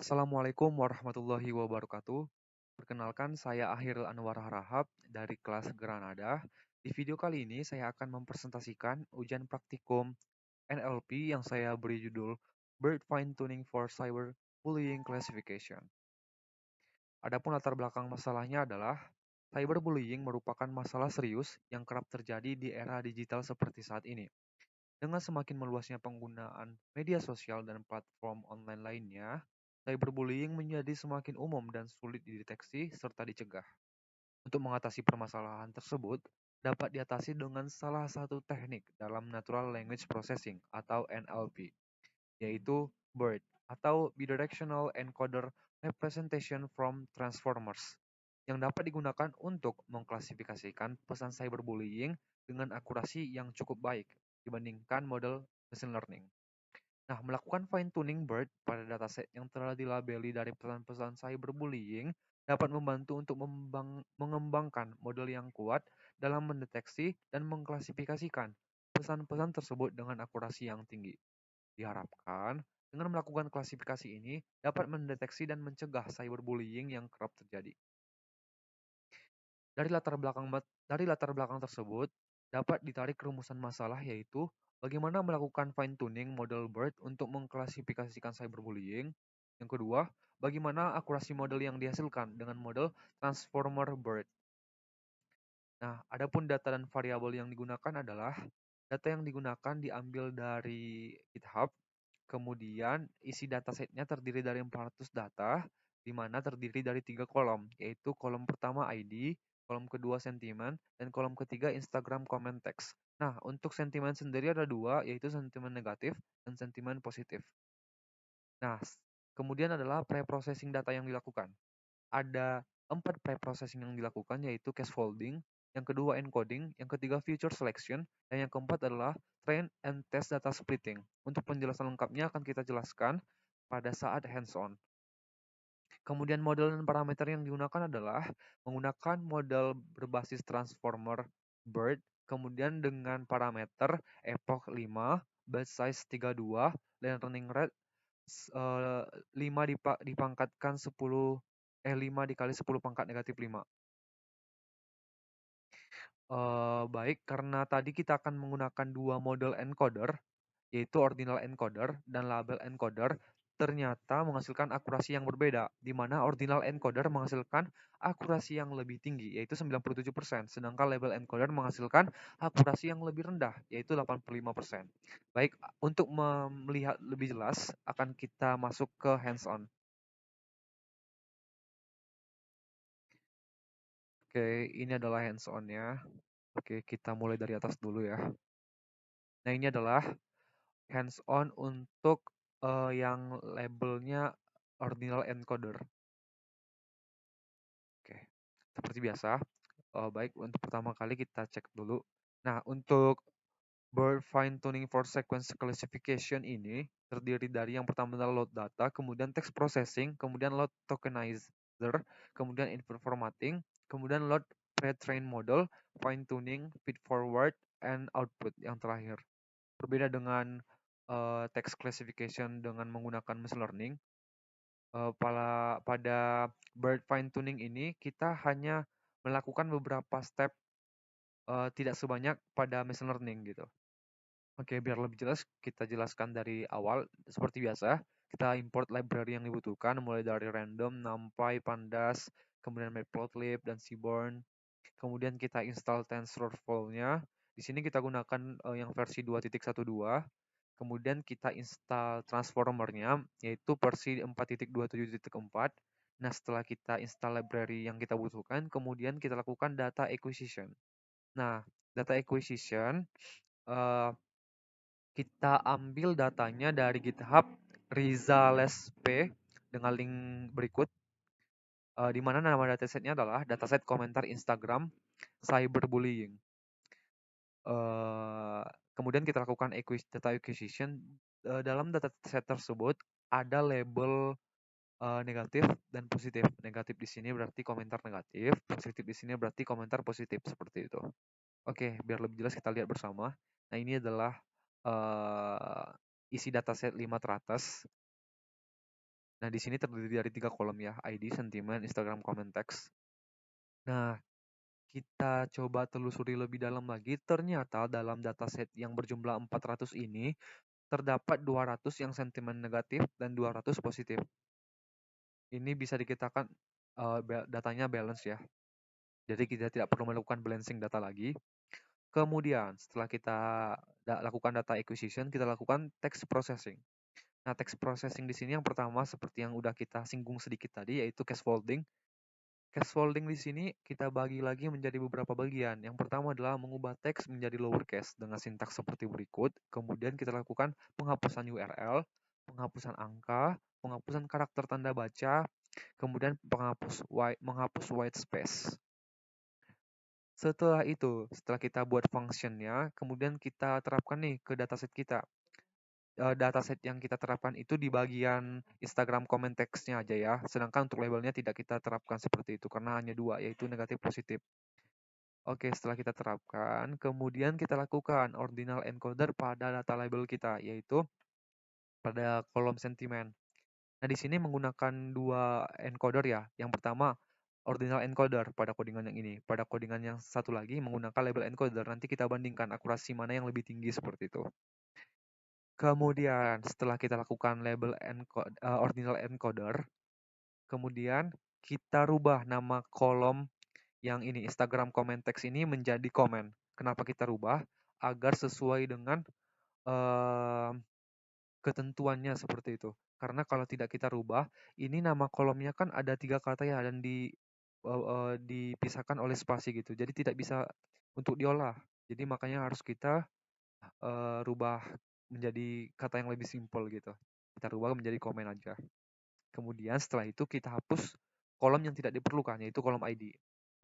Assalamualaikum warahmatullahi wabarakatuh. Perkenalkan, saya Akhiril Anwar Harahap dari kelas Granada. Di video kali ini saya akan mempresentasikan ujian praktikum NLP yang saya beri judul Bird Fine Tuning for Cyberbullying Classification. Adapun latar belakang masalahnya adalah cyberbullying merupakan masalah serius yang kerap terjadi di era digital seperti saat ini. Dengan semakin meluasnya penggunaan media sosial dan platform online lainnya, cyberbullying menjadi semakin umum dan sulit dideteksi serta dicegah. Untuk mengatasi permasalahan tersebut, dapat diatasi dengan salah satu teknik dalam Natural Language Processing atau NLP, yaitu BERT atau Bidirectional Encoder Representation from Transformers, yang dapat digunakan untuk mengklasifikasikan pesan cyberbullying dengan akurasi yang cukup baik dibandingkan model machine learning. Nah, melakukan fine-tuning BERT pada dataset yang telah dilabeli dari pesan-pesan cyberbullying dapat membantu untuk mengembangkan model yang kuat dalam mendeteksi dan mengklasifikasikan pesan-pesan tersebut dengan akurasi yang tinggi. Diharapkan, dengan melakukan klasifikasi ini dapat mendeteksi dan mencegah cyberbullying yang kerap terjadi. Dari latar belakang tersebut, dapat ditarik rumusan masalah yaitu bagaimana melakukan fine-tuning model BERT untuk mengklasifikasikan cyberbullying. Yang kedua, bagaimana akurasi model yang dihasilkan dengan model Transformer BERT. Nah, adapun data dan variabel yang digunakan adalah data yang digunakan diambil dari GitHub, kemudian isi datasetnya terdiri dari 400 data, di mana terdiri dari 3 kolom, yaitu kolom pertama ID, kolom kedua sentimen, dan kolom ketiga Instagram comment text. Nah, untuk sentimen sendiri ada dua, yaitu sentimen negatif dan sentimen positif. Nah, kemudian adalah pre-processing data yang dilakukan. Ada 4 pre-processing yang dilakukan, yaitu case folding, yang kedua encoding, yang ketiga feature selection, dan yang keempat adalah train and test data splitting. Untuk penjelasan lengkapnya akan kita jelaskan pada saat hands-on. Kemudian model dan parameter yang digunakan adalah menggunakan model berbasis transformer BERT, kemudian dengan parameter epoch 5, batch size 32, dan learning rate 5 dipangkatkan 10 5 dikali 10 pangkat negatif 5. Baik, karena tadi kita akan menggunakan dua model encoder, yaitu ordinal encoder dan label encoder, ternyata menghasilkan akurasi yang berbeda, di mana ordinal encoder menghasilkan akurasi yang lebih tinggi, yaitu 97%, sedangkan label encoder menghasilkan akurasi yang lebih rendah, yaitu 85%. Baik, untuk melihat lebih jelas, akan kita masuk ke hands-on. Oke, ini adalah hands-on-nya. Oke, kita mulai dari atas dulu ya. Nah, ini adalah hands-on untuk yang labelnya ordinal encoder. Oke, seperti biasa. Baik, untuk pertama kali kita cek dulu. Nah, untuk bird fine tuning for sequence classification ini terdiri dari yang pertama adalah load data, kemudian text processing, kemudian load tokenizer, kemudian input formatting, kemudian load pre-train model, fine tuning, feed forward, and output yang terakhir. Berbeda dengan text classification dengan menggunakan machine learning, pada bird fine tuning ini kita hanya melakukan beberapa step, tidak sebanyak pada machine learning gitu. Oke, biar lebih jelas kita jelaskan dari awal. Seperti biasa, kita import library yang dibutuhkan mulai dari random, numpy, pandas, kemudian matplotlib dan seaborn. Kemudian kita install TensorFlow-nya. Di sini kita gunakan yang versi 2.12. Kemudian kita install transformer-nya, yaitu versi 4.27.4. Nah, setelah kita install library yang kita butuhkan, kemudian kita lakukan data acquisition. Nah, data acquisition, kita ambil datanya dari GitHub Rizalesp dengan link berikut, di mana nama datasetnya adalah dataset komentar Instagram cyberbullying. Kemudian kita lakukan data acquisition. Dalam dataset tersebut ada label negatif dan positif. Negatif di sini berarti komentar negatif, positif di sini berarti komentar positif, seperti itu. Oke, biar lebih jelas kita lihat bersama. Nah, ini adalah isi dataset 5 teratas. Nah, di sini terdiri dari 3 kolom ya, ID, sentiment, Instagram, comment, text. Nah, kita coba telusuri lebih dalam lagi, ternyata dalam dataset yang berjumlah 400 ini, terdapat 200 yang sentimen negatif dan 200 positif. Ini bisa dikatakan datanya balance ya. Jadi kita tidak perlu melakukan balancing data lagi. Kemudian setelah kita lakukan data acquisition, kita lakukan text processing. Nah, text processing di sini yang pertama seperti yang udah kita singgung sedikit tadi, yaitu case folding. Case folding di sini kita bagi lagi menjadi beberapa bagian. Yang pertama adalah mengubah teks menjadi lowercase dengan sintaks seperti berikut. Kemudian kita lakukan penghapusan URL, penghapusan angka, penghapusan karakter tanda baca, kemudian menghapus white space. Setelah itu, setelah kita buat functionnya, kemudian kita terapkan nih ke dataset kita. Dataset yang kita terapkan itu di bagian Instagram comment text-nya aja ya. Sedangkan untuk labelnya tidak kita terapkan seperti itu karena hanya 2, yaitu negatif positif. Oke, setelah kita terapkan, kemudian kita lakukan ordinal encoder pada data label kita, yaitu pada kolom sentimen. Nah, di sini menggunakan 2 encoder ya. Yang pertama, ordinal encoder pada codingan yang ini. Pada codingan yang satu lagi menggunakan label encoder. Nanti kita bandingkan akurasi mana yang lebih tinggi seperti itu. Kemudian setelah kita lakukan label ordinal encoder, kemudian kita rubah nama kolom yang ini Instagram comment text ini menjadi comment. Kenapa kita rubah? Agar sesuai dengan ketentuannya seperti itu. Karena kalau tidak kita rubah, ini nama kolomnya kan ada 3 kata ya dan dipisahkan oleh spasi gitu. Jadi tidak bisa untuk diolah. Jadi makanya harus kita rubah menjadi kata yang lebih simpel gitu. Kita rubah menjadi komen aja. Kemudian setelah itu kita hapus kolom yang tidak diperlukan, yaitu kolom ID.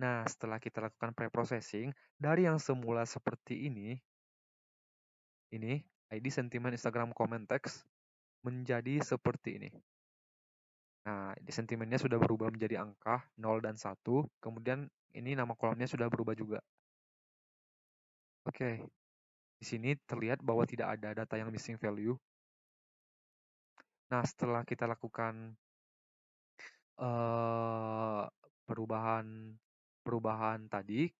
Nah, setelah kita lakukan pre-processing, dari yang semula seperti ini ID, sentiment, Instagram, comment, text, menjadi seperti ini. Nah, di sentimennya sudah berubah menjadi angka 0 dan 1. Kemudian ini nama kolomnya sudah berubah juga. Oke, di sini terlihat bahwa tidak ada data yang missing value. Nah, setelah kita lakukan perubahan tadi,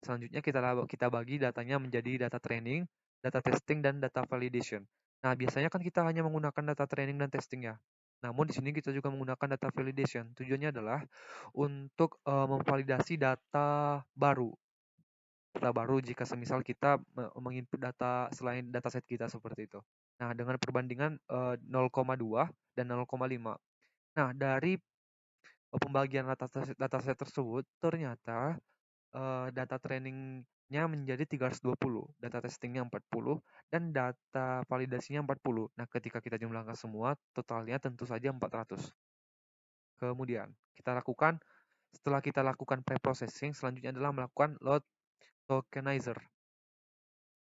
selanjutnya kita bagi datanya menjadi data training, data testing, dan data validation. Nah, biasanya kan kita hanya menggunakan data training dan testing ya. Namun di sini kita juga menggunakan data validation. Tujuannya adalah untuk memvalidasi data baru. Data baru jika semisal kita menginput data selain dataset kita seperti itu. Nah, dengan perbandingan 0,2 dan 0,5. Nah, dari pembagian dataset tersebut ternyata data trainingnya menjadi 320, data testingnya 40, dan data validasinya 40. Nah, ketika kita jumlahkan semua, totalnya tentu saja 400. Kemudian, setelah kita lakukan pre-processing, selanjutnya adalah melakukan load tokenizer.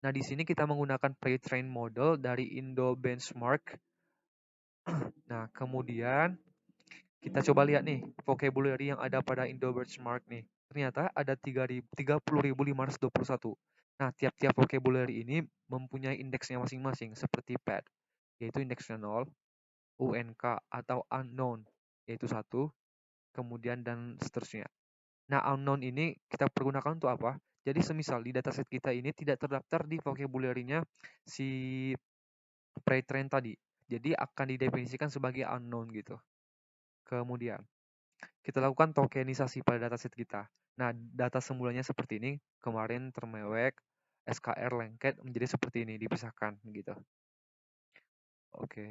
Nah, di sini kita menggunakan pre-train model dari Indo Benchmark. Nah, kemudian kita coba lihat nih, vocabulary yang ada pada Indo Benchmark nih. Ternyata ada 30.521. Nah, tiap-tiap vocabulary ini mempunyai indeksnya masing-masing, seperti PAD, yaitu indeksnya 0, UNK atau unknown, yaitu 1, kemudian dan seterusnya. Nah, unknown ini kita pergunakan untuk apa? Jadi semisal di dataset kita ini tidak terdaftar di vocabulary-nya si pre-train tadi. Jadi akan didefinisikan sebagai unknown gitu. Kemudian kita lakukan tokenisasi pada dataset kita. Nah, data semulanya seperti ini, kemarin termewek, SKR lengket menjadi seperti ini, dipisahkan gitu. Oke.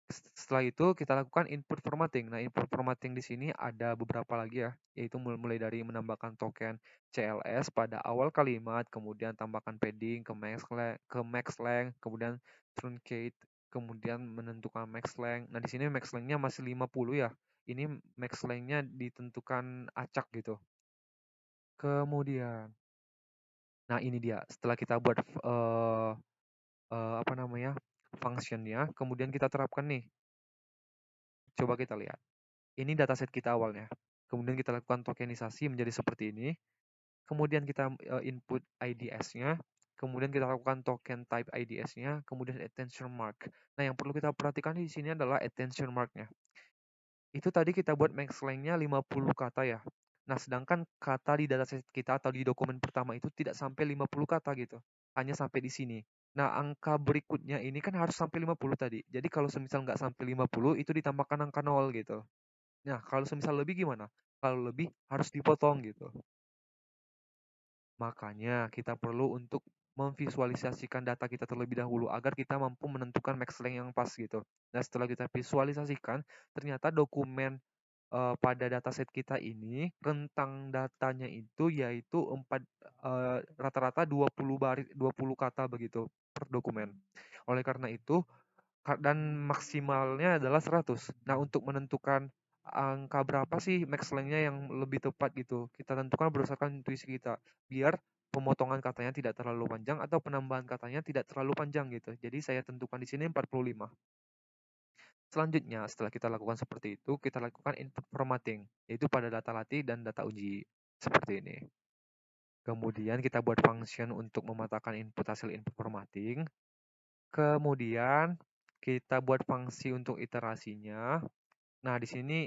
Setelah itu kita lakukan input formatting. Nah, input formatting di sini ada beberapa lagi ya, yaitu mulai dari menambahkan token CLS pada awal kalimat, kemudian tambahkan padding ke max length, kemudian truncate, kemudian menentukan max length. Nah, di sini max length-nya masih 50 ya. Ini max length-nya ditentukan acak gitu. Kemudian, nah ini dia. Setelah kita buat functionnya, kemudian kita terapkan nih. Coba kita lihat. Ini dataset kita awalnya. Kemudian kita lakukan tokenisasi menjadi seperti ini. Kemudian kita input IDS-nya. Kemudian kita lakukan token type IDS-nya. Kemudian attention mark. Nah, yang perlu kita perhatikan di sini adalah attention mark-nya. Itu tadi kita buat max length-nya 50 kata ya. Nah, sedangkan kata di dataset kita atau di dokumen pertama itu tidak sampai 50 kata gitu. Hanya sampai di sini. Nah, angka berikutnya ini kan harus sampai 50 tadi. Jadi kalau semisal nggak sampai 50, itu ditambahkan angka 0 gitu. Nah, kalau semisal lebih gimana? Kalau lebih harus dipotong gitu. Makanya kita perlu untuk memvisualisasikan data kita terlebih dahulu agar kita mampu menentukan max length yang pas gitu. Nah, setelah kita visualisasikan, ternyata dokumen pada dataset kita ini rentang datanya itu yaitu rata-rata 20 kata begitu per dokumen. Oleh karena itu dan maksimalnya adalah 100. Nah, untuk menentukan angka berapa sih max length-nya yang lebih tepat gitu, kita tentukan berdasarkan intuisi kita, biar pemotongan katanya tidak terlalu panjang atau penambahan katanya tidak terlalu panjang gitu. Jadi saya tentukan di sini 45. Selanjutnya, setelah kita lakukan seperti itu, kita lakukan input formatting, yaitu pada data latih dan data uji, seperti ini. Kemudian kita buat function untuk mematahkan input hasil input formatting. Kemudian kita buat fungsi untuk iterasinya. Nah, di sini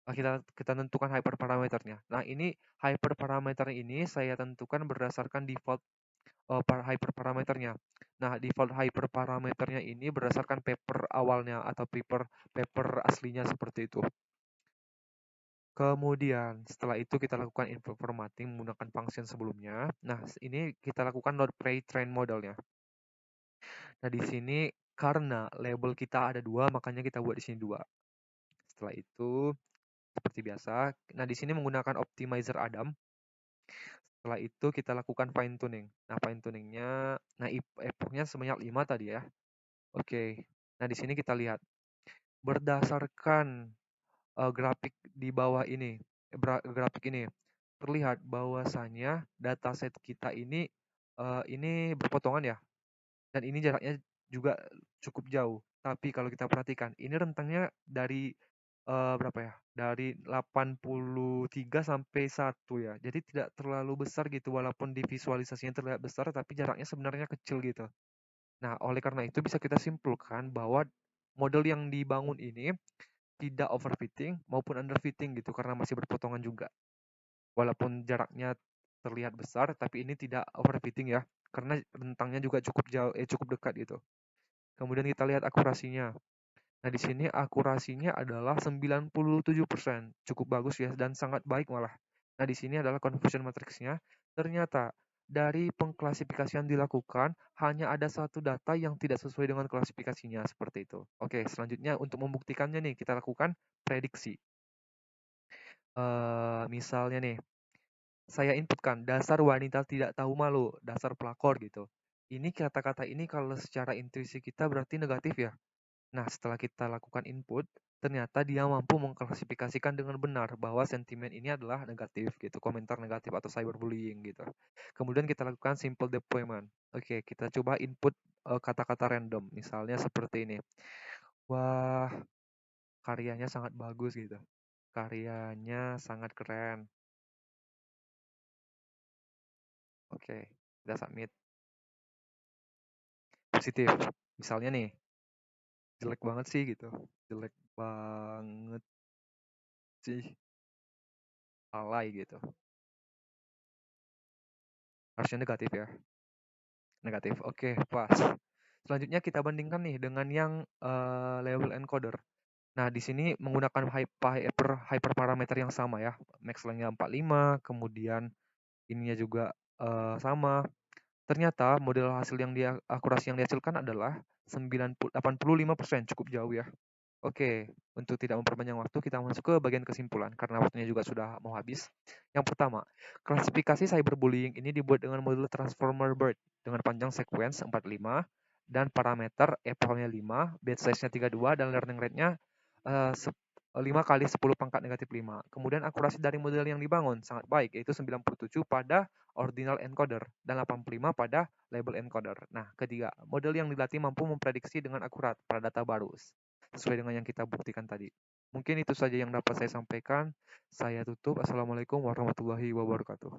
kita tentukan hyperparameternya. Nah, ini hyperparameter ini saya tentukan berdasarkan default hyperparameternya. Nah, default hyperparameternya ini berdasarkan paper awalnya atau paper aslinya seperti itu. Kemudian setelah itu kita lakukan input formatting menggunakan function sebelumnya. Nah, ini kita lakukan load pre-train modelnya. Nah, di sini karena label kita ada 2, makanya kita buat di sini 2. Setelah itu seperti biasa, nah di sini menggunakan optimizer Adam. Setelah itu kita lakukan fine tuning. Nah, fine tuningnya, nah epochnya sebanyak 5 tadi ya. Oke. Nah, di sini kita lihat berdasarkan grafik di bawah ini, grafik ini terlihat bahwasanya dataset kita ini berpotongan ya. Dan ini jaraknya juga cukup jauh. Tapi kalau kita perhatikan, ini rentangnya dari berapa ya? Dari 83 sampai 1 ya. Jadi tidak terlalu besar gitu walaupun di visualisasinya terlihat besar tapi jaraknya sebenarnya kecil gitu. Nah, oleh karena itu bisa kita simpulkan bahwa model yang dibangun ini tidak overfitting maupun underfitting gitu karena masih berpotongan juga. Walaupun jaraknya terlihat besar tapi ini tidak overfitting ya karena rentangnya juga cukup jauh cukup dekat gitu. Kemudian kita lihat akurasinya. Nah, di sini akurasinya adalah 97%. Cukup bagus ya dan sangat baik malah. Nah, di sini adalah confusion matrixnya. Ternyata dari pengklasifikasian dilakukan hanya ada satu data yang tidak sesuai dengan klasifikasinya seperti itu. Oke, selanjutnya untuk membuktikannya nih kita lakukan prediksi. Misalnya nih, saya inputkan dasar wanita tidak tahu malu, dasar pelakor gitu. Ini kata-kata ini kalau secara intuisi kita berarti negatif ya. Nah, setelah kita lakukan input, ternyata dia mampu mengklasifikasikan dengan benar bahwa sentimen ini adalah negatif gitu, komentar negatif atau cyberbullying gitu. Kemudian kita lakukan simple deployment. Oke, kita coba input kata-kata random, misalnya seperti ini. Wah, karyanya sangat bagus gitu. Karyanya sangat keren. Oke, kita submit. Positif. Misalnya nih, jelek banget sih gitu. Jelek banget sih. Alay gitu. Harusnya negatif ya. Negatif. Oke, pas. Selanjutnya kita bandingkan nih dengan yang label encoder. Nah, di sini menggunakan hyperparameter yang sama ya. Max length-nya 45, kemudian ininya juga sama. Ternyata model hasil akurasi yang dihasilkan adalah 85%, cukup jauh ya. Oke, untuk tidak memperpanjang waktu, kita masuk ke bagian kesimpulan karena waktunya juga sudah mau habis. Yang pertama, klasifikasi cyberbullying ini dibuat dengan model transformer BERT dengan panjang sequence 45 dan parameter epochnya 5, batch size-nya 32 dan learning rate-nya 5 kali 10 pangkat negatif 5. Kemudian akurasi dari model yang dibangun sangat baik, yaitu 97 pada ordinal encoder dan 85 pada label encoder. Nah, ketiga, model yang dilatih mampu memprediksi dengan akurat pada data baru sesuai dengan yang kita buktikan tadi. Mungkin itu saja yang dapat saya sampaikan. Saya tutup. Assalamualaikum warahmatullahi wabarakatuh.